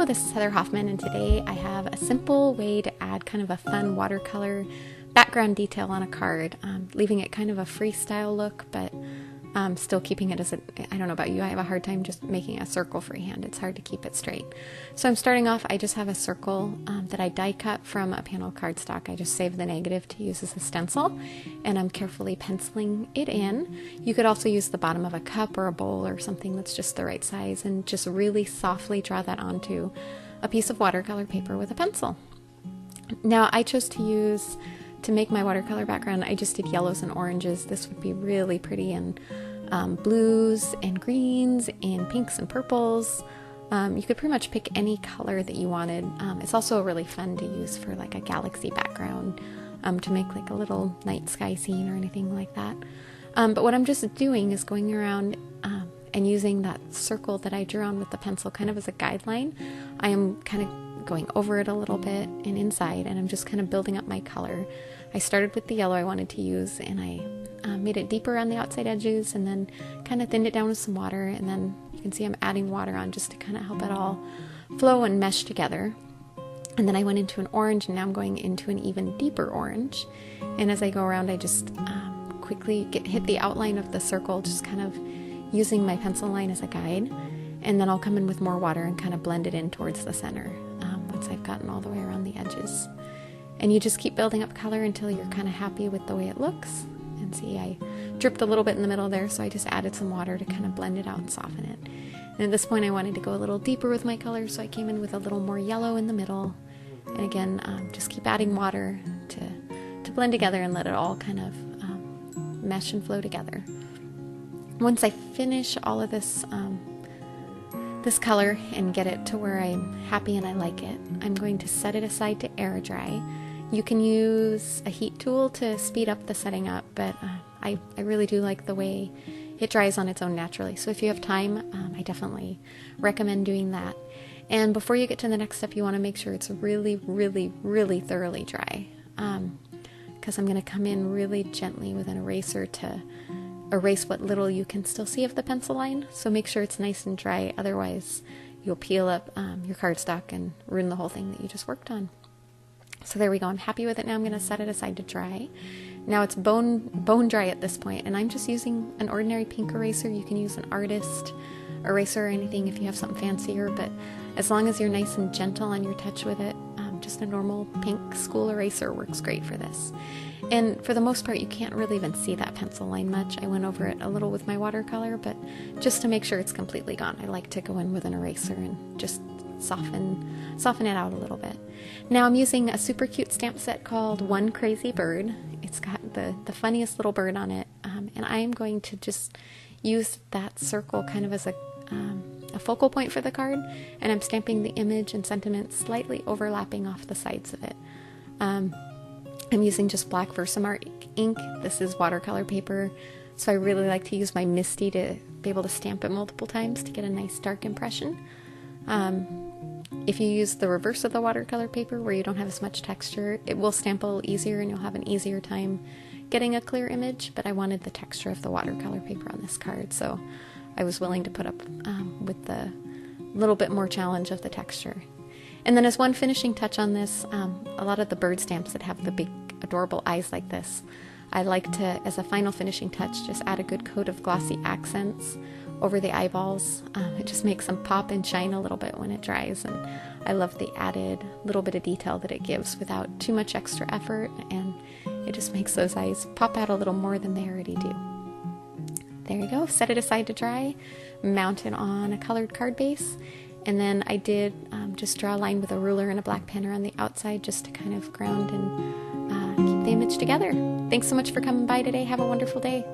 Hello, this is Heather Hoffman, and today I have a simple way to add kind of a fun watercolor background detail on a card, leaving it kind of a freestyle look, but still keeping it as a, I don't know about you, I have a hard time just making a circle freehand. It's hard to keep it straight. So I'm starting off, I just have a circle that I die cut from a panel cardstock. I just saved the negative to use as a stencil, and I'm carefully penciling it in. You could also use the bottom of a cup or a bowl or something that's just the right size, and just really softly draw that onto a piece of watercolor paper with a pencil. Now I chose to make my watercolor background, I just did yellows and oranges. This would be really pretty in blues and greens and pinks and purples. You could pretty much pick any color that you wanted. It's also really fun to use for like a galaxy background, to make like a little night sky scene or anything like that. But what I'm just doing is going around and using that circle that I drew on with the pencil kind of as a guideline. I am kind of going over it a little bit and inside, and I'm just kind of building up my color. I started with the yellow I wanted to use, and I made it deeper on the outside edges, and then kind of thinned it down with some water, and then you can see I'm adding water on just to kind of help it all flow and mesh together. And then I went into an orange, and now I'm going into an even deeper orange. And as I go around, I just quickly hit the outline of the circle, just kind of using my pencil line as a guide. And then I'll come in with more water and kind of blend it in towards the center once I've gotten all the way around the edges. And you just keep building up color until you're kind of happy with the way it looks. And see, I dripped a little bit in the middle there, so I just added some water to kind of blend it out and soften it. And at this point I wanted to go a little deeper with my color, so I came in with a little more yellow in the middle. And again, just keep adding water to blend together and let it all kind of mesh and flow together. Once I finish all of this color and get it to where I'm happy and I like it, I'm going to set it aside to air dry. You can use a heat tool to speed up the setting up, but I really do like the way it dries on its own naturally. So if you have time, I definitely recommend doing that. And before you get to the next step, you want to make sure it's really, really, really thoroughly dry, because I'm going to come in really gently with an eraser to erase what little you can still see of the pencil line. So make sure it's nice and dry, otherwise you'll peel up your cardstock and ruin the whole thing that you just worked on. So there we go, I'm happy with it now. I'm going to set it aside to dry. Now it's bone dry at this point, and I'm just using an ordinary pink eraser. You can use an artist eraser or anything if you have something fancier, but as long as you're nice and gentle on your touch with it, just a normal pink school eraser works great for this. And for the most part, you can't really even see that pencil line much. I went over it a little with my watercolor, but just to make sure it's completely gone, I like to go in with an eraser and just soften it out a little bit. Now I'm using a super cute stamp set called One Crazy Bird. It's got the funniest little bird on it, and I am going to just use that circle kind of as a focal point for the card, and I'm stamping the image and sentiment slightly overlapping off the sides of it. I'm using just black Versamark ink. This is watercolor paper, so I really like to use my Misty to be able to stamp it multiple times to get a nice dark impression. If you use the reverse of the watercolor paper, where you don't have as much texture, it will stamp a little easier and you'll have an easier time getting a clear image, but I wanted the texture of the watercolor paper on this card, so I was willing to put up with the little bit more challenge of the texture. And then as one finishing touch on this, a lot of the bird stamps that have the big adorable eyes like this, I like to, as a final finishing touch, just add a good coat of glossy accents over the eyeballs. It just makes them pop and shine a little bit when it dries, and I love the added little bit of detail that it gives without too much extra effort, and it just makes those eyes pop out a little more than they already do. There you go, set it aside to dry, mount it on a colored card base, and then I did just draw a line with a ruler and a black pen around the outside just to kind of ground and keep the image together. Thanks so much for coming by today. Have a wonderful day.